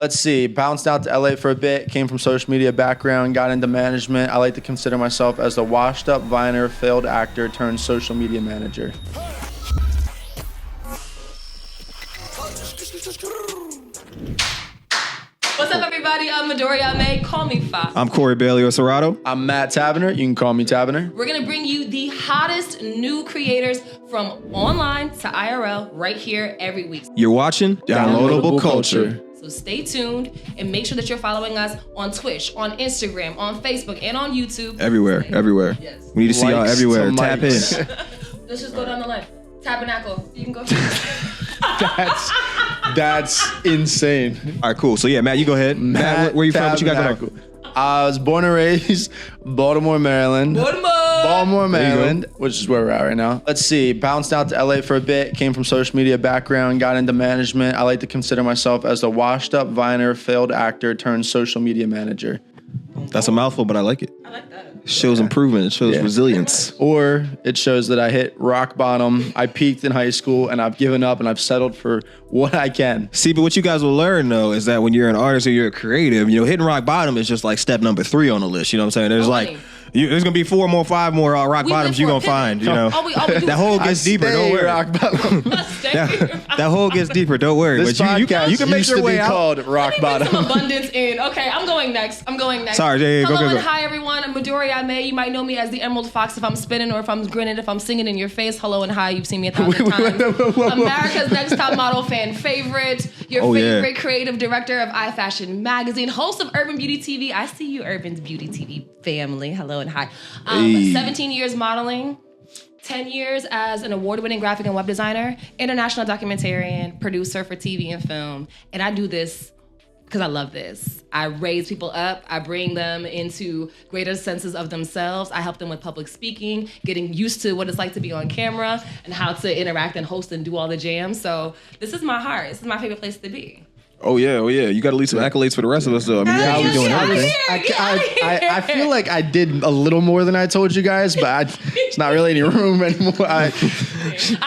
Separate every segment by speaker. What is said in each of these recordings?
Speaker 1: Let's see. Bounced out to LA for a bit. Came from social media background. Got into management. I like to consider myself as a washed-up Viner, failed actor turned social media manager.
Speaker 2: What's up, everybody? I'm Midori Amae. Call me Fa.
Speaker 3: I'm Corey Bailey of Sierato.
Speaker 1: I'm Matt Tavenner. You can call me Tavenner.
Speaker 2: We're going to bring you the hottest new creators from online to IRL right here every week.
Speaker 3: You're watching Downloadable Culture.
Speaker 2: So stay tuned and make sure that you're following us on Twitch, on Instagram, on Facebook, and on YouTube.
Speaker 3: Everywhere.
Speaker 2: Yes.
Speaker 3: We need to see y'all everywhere.
Speaker 1: to
Speaker 3: Tap in.
Speaker 2: Let's just go down the line. Tabernacle. You can go.
Speaker 1: That's insane.
Speaker 3: All right, cool. So yeah, Matt, you go ahead. Matt, where you from? What you got going on?
Speaker 1: I was born and raised Baltimore, Maryland. Baltimore, Maryland, which is where we're at right now. Let's see. Bounced out to LA for a bit. Came from social media background. Got into management. I like to consider myself as a washed-up Viner, failed actor turned social media manager.
Speaker 3: That's a mouthful, but I like it.
Speaker 2: I like that.
Speaker 3: It shows improvement. It shows resilience.
Speaker 1: Or it shows that I hit rock bottom. I peaked in high school and I've given up and I've settled for what I can.
Speaker 3: See, but what you guys will learn though is that when you're an artist or you're a creative, hitting rock bottom is just like step number 3 on the list. You know what I'm saying? There's there's gonna be 5 more rock bottoms you're gonna find. That hole gets deeper. Don't worry.
Speaker 1: Rock bottom.
Speaker 3: that hole gets deeper. Don't worry.
Speaker 1: This
Speaker 3: but you can make your way out.
Speaker 1: Called rock bottom.
Speaker 2: Some abundance in. Okay, I'm going next.
Speaker 3: Sorry,
Speaker 2: Hello
Speaker 3: go.
Speaker 2: And hi everyone. I'm Midori Amae. You might know me as the Emerald Fox if I'm spinning or if I'm grinning, if I'm singing in your face. Hello and hi. You've seen me 1,000 times. America's Next Top Model fan favorite. Your favorite creative director of iFashion Magazine, host of Urban Beauty TV. I see you, Urban's Beauty TV family. Hello and hi. 17 years modeling. 10 years as an award-winning graphic and web designer, international documentarian, producer for TV and film. And I do this because I love this. I raise people up. I bring them into greater senses of themselves. I help them with public speaking, getting used to what it's like to be on camera and how to interact and host and do all the jams. So this is my heart. This is my favorite place to be.
Speaker 3: Oh yeah. You got to leave some accolades for the rest of us though. I mean, how we doing everything.
Speaker 1: I feel like I did a little more than I told you guys, but it's not really any room anymore.
Speaker 3: But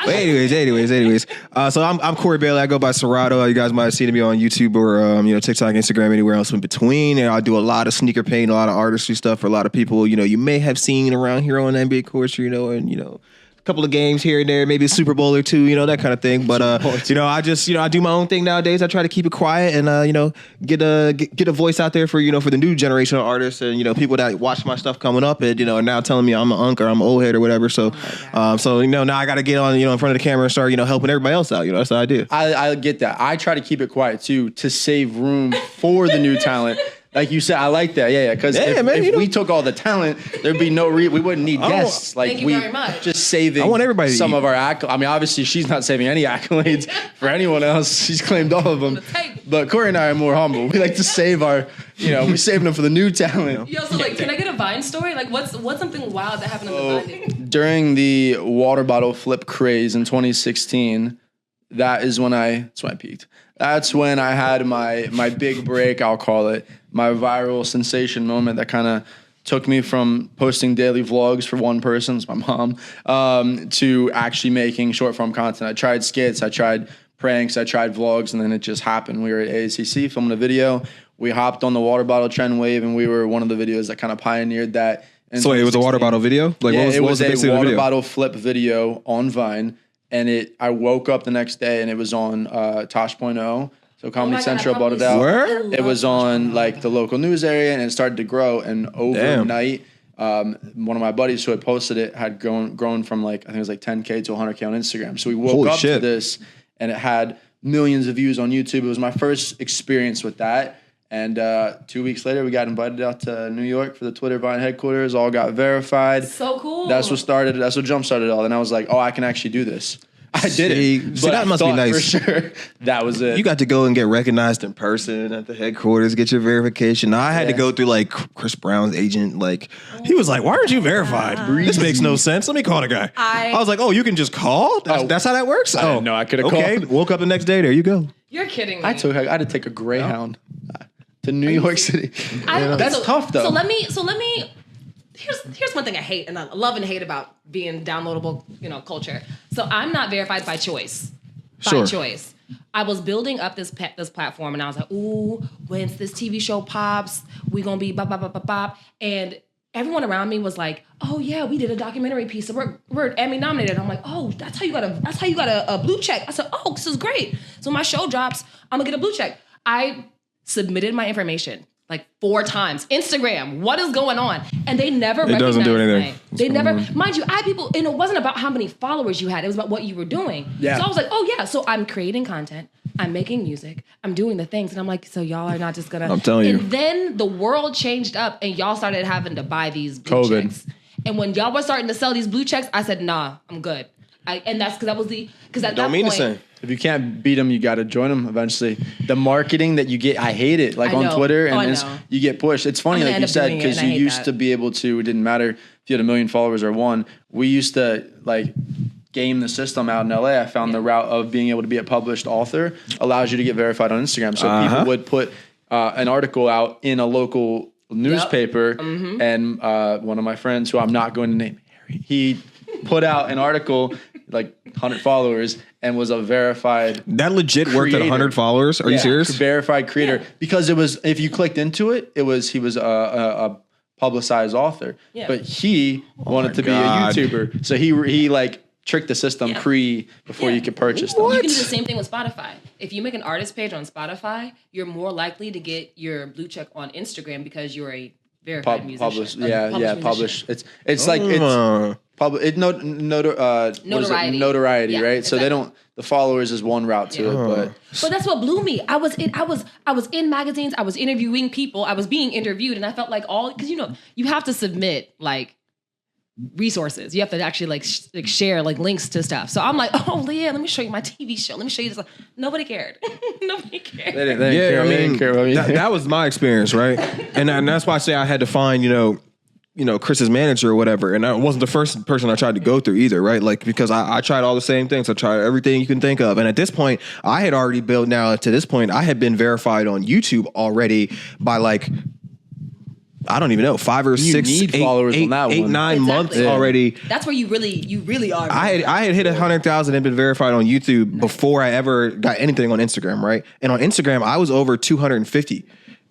Speaker 3: anyways. So I'm Corey Bailey. I go by Sierato. You guys might have seen me on YouTube or TikTok, Instagram, anywhere else in between. And I do a lot of sneaker paint, a lot of artistry stuff for a lot of people. You may have seen around here on NBA courts, and couple of games here and there, maybe a Super Bowl or two, that kind of thing. But I just I do my own thing nowadays. I try to keep it quiet and get a voice out there for for the new generation of artists and people that watch my stuff coming up and are now telling me I'm an unk or I'm an old head or whatever. So now I got to get on in front of the camera and start helping everybody else out. That's what I do.
Speaker 1: I get that. I try to keep it quiet too to save room for the new talent. Like you said, I like that. Yeah. Because if we took all the talent, there'd be no we wouldn't need guests.
Speaker 2: Thank you very much.
Speaker 1: Just saving.
Speaker 3: I want everybody
Speaker 1: some of our accolades. I mean, obviously, she's not saving any accolades for anyone else. She's claimed all of them. But Corey and I are more humble. We like to save our, we save them for the new talent.
Speaker 2: Yo, so can I get a Vine story? Like, what's something wild that happened on the Vine?
Speaker 1: During the water bottle flip craze in 2016, that's when I peaked. That's when I had my big break, I'll call it, my viral sensation moment that kind of took me from posting daily vlogs for one person, it's my mom, to actually making short form content. I tried skits, I tried pranks, I tried vlogs, and then it just happened. We were at AACC filming a video. We hopped on the water bottle trend wave, and we were one of the videos that kind of pioneered that.
Speaker 3: So it was a water bottle video?
Speaker 1: It was a water bottle flip video on Vine. And I woke up the next day and it was on Tosh.0. So Comedy Central brought it out.
Speaker 3: Where?
Speaker 1: It was on like the local news area and it started to grow. And overnight, one of my buddies who had posted it had grown from I think it was 10K to 100K on Instagram. So we woke up to this and it had millions of views on YouTube. It was my first experience with that. And 2 weeks later, we got invited out to New York for the Twitter Vine headquarters. All got verified.
Speaker 2: So cool.
Speaker 1: That's what jump started it all. And I was like, oh, I can actually do this. I did it.
Speaker 3: So that must be nice.
Speaker 1: For sure, that was it.
Speaker 3: You got to go and get recognized in person at the headquarters, get your verification. Now, I had to go through Chris Brown's agent. He was like, "Why aren't you verified? This makes no sense. Let me call the guy." I was like, "Oh, you can just call? That's how that works."
Speaker 1: No, I could have called.
Speaker 3: Okay, woke up the next day. There you go.
Speaker 2: You're kidding me.
Speaker 1: I had to take a Greyhound to New York City. That's tough though.
Speaker 2: So let me. Here's one thing I hate, and I love and hate about being downloadable, culture. So I'm not verified by choice. By choice. I was building up this platform, and I was like, ooh, once this TV show pops, we gonna be bop, bop, bop, bop, bop. And everyone around me was like, oh yeah, we did a documentary piece, so we're Emmy nominated. I'm like, oh, that's how you got a blue check. I said, oh, this is great. So my show drops, I'm gonna get a blue check. I submitted my information like 4 times. Instagram, what is going on? And they never recognized
Speaker 3: doesn't do anything.
Speaker 2: They never, mind you, I had people, and it wasn't about how many followers you had, it was about what you were doing.
Speaker 1: Yeah.
Speaker 2: So I was like, oh yeah, so I'm creating content, I'm making music, I'm doing the things, and I'm like, so y'all are not just gonna.
Speaker 3: I'm telling you.
Speaker 2: And then the world changed up, and y'all started having to buy these blue
Speaker 1: COVID.
Speaker 2: checks. And when y'all were starting to sell these blue checks, I said, nah, I'm good. And that's because at that
Speaker 3: mean
Speaker 2: point,
Speaker 3: the same.
Speaker 1: If you can't beat them, you got to join them eventually. The marketing that you get, I hate it. Like on Twitter, and you get pushed. It's funny, like you said, because you used to be able to, it didn't matter if you had 1 million followers or 1. We used to like game the system out in LA. I found the route of being able to be a published author allows you to get verified on Instagram. So people would put an article out in a local newspaper, and one of my friends, who I'm not going to name, Harry, he put out an article, like 100 followers, and was a verified
Speaker 3: That legit worked at 100 followers? Are you serious?
Speaker 1: Verified creator. Because it was, if you clicked into it, he was a publicized author. Yeah. But he wanted to be a YouTuber. So he like tricked the system before you could purchase them.
Speaker 2: You can do the same thing with Spotify. If you make an artist page on Spotify, you're more likely to get your blue check on Instagram because you're a verified musician.
Speaker 1: Published. It's like it's public. Notoriety, right? Exactly. So they don't. The followers is one route to it,
Speaker 2: but that's what blew me. I was in magazines. I was interviewing people. I was being interviewed, and I felt like because you have to submit like resources. You have to actually like share like links to stuff. So I'm like, oh yeah, let me show you my TV show. Let me show you this. Nobody cared. Nobody cared.
Speaker 1: They didn't care about me.
Speaker 3: That was my experience, right? And that's why I say I had to find Chris's manager or whatever. And I wasn't the first person I tried to go through either, right? Like, because I tried all the same things. I tried everything you can think of. And at this point, I had already built, now to this point, I had been verified on YouTube already by like, I don't even know, 5 or 6, 8
Speaker 1: followers on that
Speaker 3: 8, 9 months already.
Speaker 2: That's where you really are.
Speaker 3: I had hit 100,000 and been verified on YouTube before I ever got anything on Instagram, right? And on Instagram, I was over 250.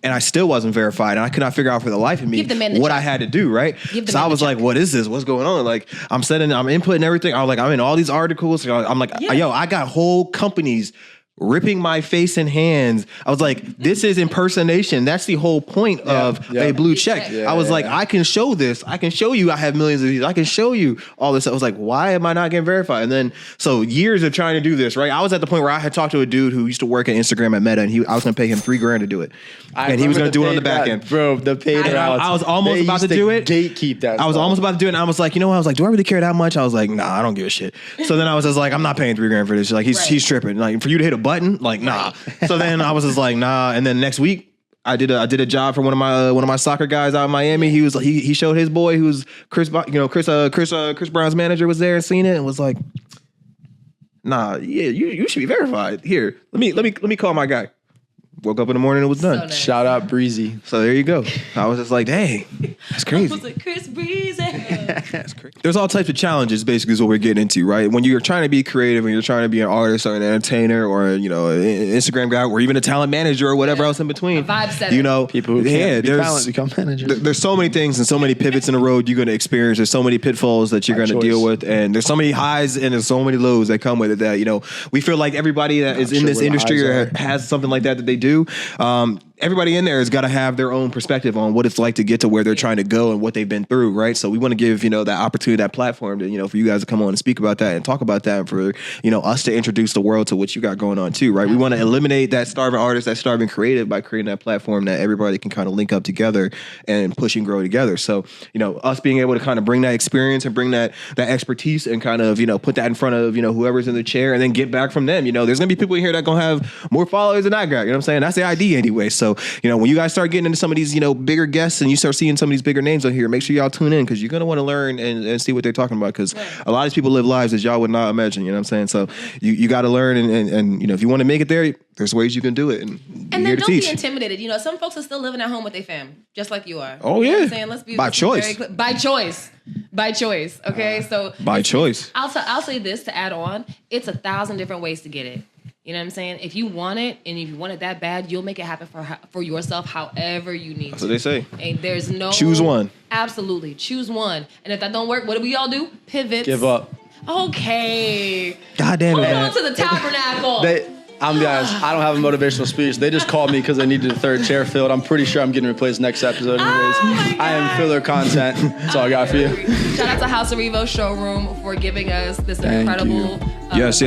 Speaker 3: And I still wasn't verified, and I could not figure out for the life of me what I had to do, right? So I was like, what is this? What's going on? Like, I'm inputting everything. I'm in all these articles. I'm like, yo, I got whole companies ripping my face and hands. I was like, this is impersonation. That's the whole point of a blue check. I was like, I can show this. I can show you I have millions of these. I can show you all this. I was like, why am I not getting verified? And then, so years of trying to do this, right? I was at the point where I had talked to a dude who used to work at Instagram at Meta, and I was going to pay him $3,000 to do it. And he was going to do it on the back end.
Speaker 1: Bro, the paid routes.
Speaker 3: I was almost about to do it.
Speaker 1: Gatekeep that.
Speaker 3: I was almost about to do it, and I was like, do I really care that much? I was like, nah, I don't give a shit. So then I was just like, I'm not paying $3,000 for this. Like, he's tripping. Like, for you to hit a button, like, nah. So then I was just like, nah. And then next week, I did a job for one of my soccer guys out in Miami. He showed his boy, who's Chris Brown's manager, was there and seen it and was like, nah, yeah, you should be verified. Here, let me call my guy. Woke up in the morning and it was done. So
Speaker 2: nice.
Speaker 1: Shout out Breezy.
Speaker 3: So there you go. I was just like, dang, that's crazy.
Speaker 2: I was like, Chris Breezy.
Speaker 3: That's crazy. There's all types of challenges, basically, is what we're getting into, right? When you're trying to be creative, when you're trying to be an artist or an entertainer or an Instagram guy or even a talent manager or whatever else in between.
Speaker 2: A vibe setter.
Speaker 1: People who can't be talent become managers.
Speaker 3: There's so many things and so many pivots in the road you're going to experience. There's so many pitfalls that you're going to deal with, and there's so many highs and there's so many lows that come with it that we feel like everybody that is in this industry or has something like that they do. Everybody in there has got to have their own perspective on what it's like to get to where they're trying to go and what they've been through, right? So we want to give, that opportunity, that platform to, for you guys to come on and speak about that and talk about that, and for, us to introduce the world to what you got going on too, right? We want to eliminate that starving artist, that starving creative by creating that platform that everybody can kind of link up together and push and grow together. So, us being able to kind of bring that experience and bring that expertise and kind of, put that in front of, whoever's in the chair and then get back from them. There's going to be people in here that going to have more followers than I got, what I'm saying? That's the idea anyway. So, when you guys start getting into some of these, bigger guests and you start seeing some of these bigger names on here, make sure y'all tune in because you're going to want to learn and see what they're talking about, because a lot of these people live lives that y'all would not imagine, what I'm saying? So you got to learn and if you want to make it there, there's ways you can do it. And
Speaker 2: then don't be intimidated. Some folks are still living at home with their fam, just like you are.
Speaker 3: Oh, yeah.
Speaker 2: What I'm saying? Let's be
Speaker 3: by choice.
Speaker 2: By choice. By choice. Okay.
Speaker 3: By choice.
Speaker 2: I'll say this to add on. It's 1,000 different ways to get it. You know what I'm saying? If you want it, and if you want it that bad, you'll make it happen for yourself however you need
Speaker 3: That's
Speaker 2: to.
Speaker 3: what they say.
Speaker 2: And there's no...
Speaker 3: Choose one.
Speaker 2: Absolutely. Choose one. And if that don't work, what do we all do? Pivot.
Speaker 1: Give up.
Speaker 2: Okay.
Speaker 3: God damn it,
Speaker 2: Hold
Speaker 3: man.
Speaker 2: on to the tabernacle.
Speaker 1: I'm be honest, I don't have a motivational speech. They just called me because they needed a third chair filled. I'm pretty sure I'm getting replaced next episode anyways. I am filler content. That's all I got for you.
Speaker 2: Shout out to House of Revo Showroom for giving us this
Speaker 1: Thank
Speaker 2: incredible
Speaker 3: Yes.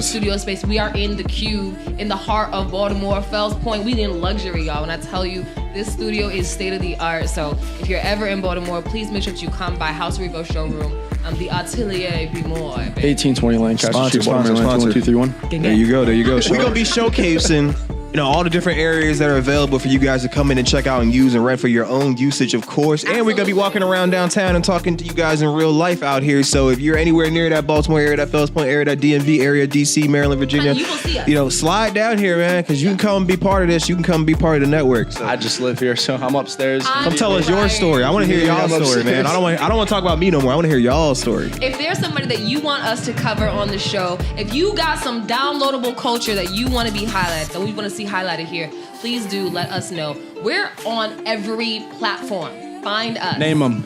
Speaker 2: studio space. We are in the Cube, in the heart of Baltimore, Fells Point. We in luxury, y'all. When I tell you, this studio is state of the art. So if you're ever in Baltimore, please make sure that you come by House of Revo Showroom. The Atelier Be More.
Speaker 1: 1820 Lancaster Street,
Speaker 3: Sponsor.
Speaker 1: 1231.
Speaker 3: There you go. We're gonna be showcasing, all the different areas that are available for you guys to come in and check out and use and rent for your own usage, of course. And we're gonna be walking around downtown and talking to you guys in real life out here. So if you're anywhere near that Baltimore area, that Fells Point area, that DMV area, DC, Maryland, Virginia,
Speaker 2: you will see us.
Speaker 3: Slide down here, man, because you can come and be part of this. You can come and be part of the network. So
Speaker 1: I just live here, so I'm upstairs.
Speaker 3: come tell us your story. I want to hear y'all's story, man. I don't want to talk about me no more. I want to hear y'all's story.
Speaker 2: If there's somebody that you want us to cover on the show, if you got some downloadable culture that you want to be highlighted, that we want to see highlighted here, please do let us know. We're on every platform. Find us.
Speaker 1: Name them.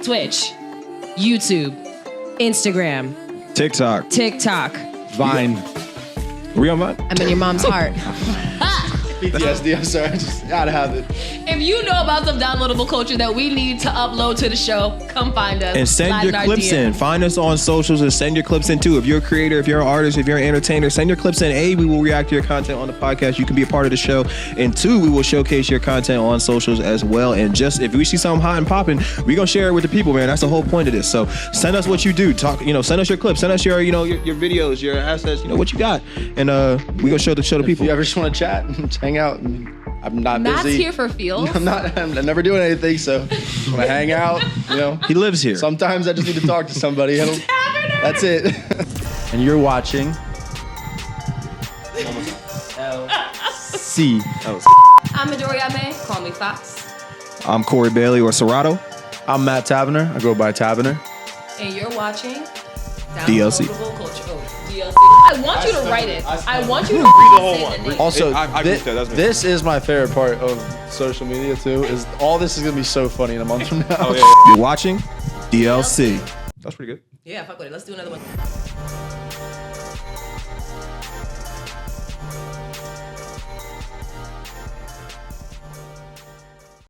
Speaker 2: Twitch, YouTube, Instagram,
Speaker 3: TikTok.
Speaker 1: Vine.
Speaker 3: We on Vine?
Speaker 2: I'm in your mom's heart.
Speaker 1: PTSD, I'm sorry. I just gotta have it.
Speaker 2: If you know about some downloadable culture that we need to upload to the show, come find us.
Speaker 3: And send
Speaker 2: Slide
Speaker 3: your
Speaker 2: our
Speaker 3: clips
Speaker 2: DM.
Speaker 3: in. Find us on socials and send your clips in too. If you're a creator, if you're an artist, if you're an entertainer, send your clips in. We will react to your content on the podcast. You can be a part of the show. And 2, we will showcase your content on socials as well. And just if we see something hot and popping, we're gonna share it with the people, man. That's the whole point of this. So send us what you do. Send us your clips. Send us your videos, your assets, what you got. And we gonna show the
Speaker 1: If
Speaker 3: people.
Speaker 1: you ever just want to chat, just hang out. I'm not
Speaker 2: Matt's
Speaker 1: busy.
Speaker 2: here for feels.
Speaker 1: I'm never doing anything, so when I hang out,
Speaker 3: He lives here.
Speaker 1: sometimes I just need to talk to somebody. That's it. And you're watching LC.
Speaker 2: I'm Midori Amae. Call me Fox.
Speaker 3: I'm Corey Bailey or Sierato.
Speaker 1: I'm Matt Tavenner. I go by Tavenner.
Speaker 2: And you're watching
Speaker 3: DLC.
Speaker 2: Downloadable Culture. Oh, DLC. I want you to write it. I want you to read the whole one.
Speaker 1: Also,
Speaker 3: I agree with that.
Speaker 1: this is my favorite part of social media too. Is all this is gonna be so funny in a month from now.
Speaker 3: You're watching DLC. That's pretty good.
Speaker 2: Yeah, fuck with it. Let's do another one.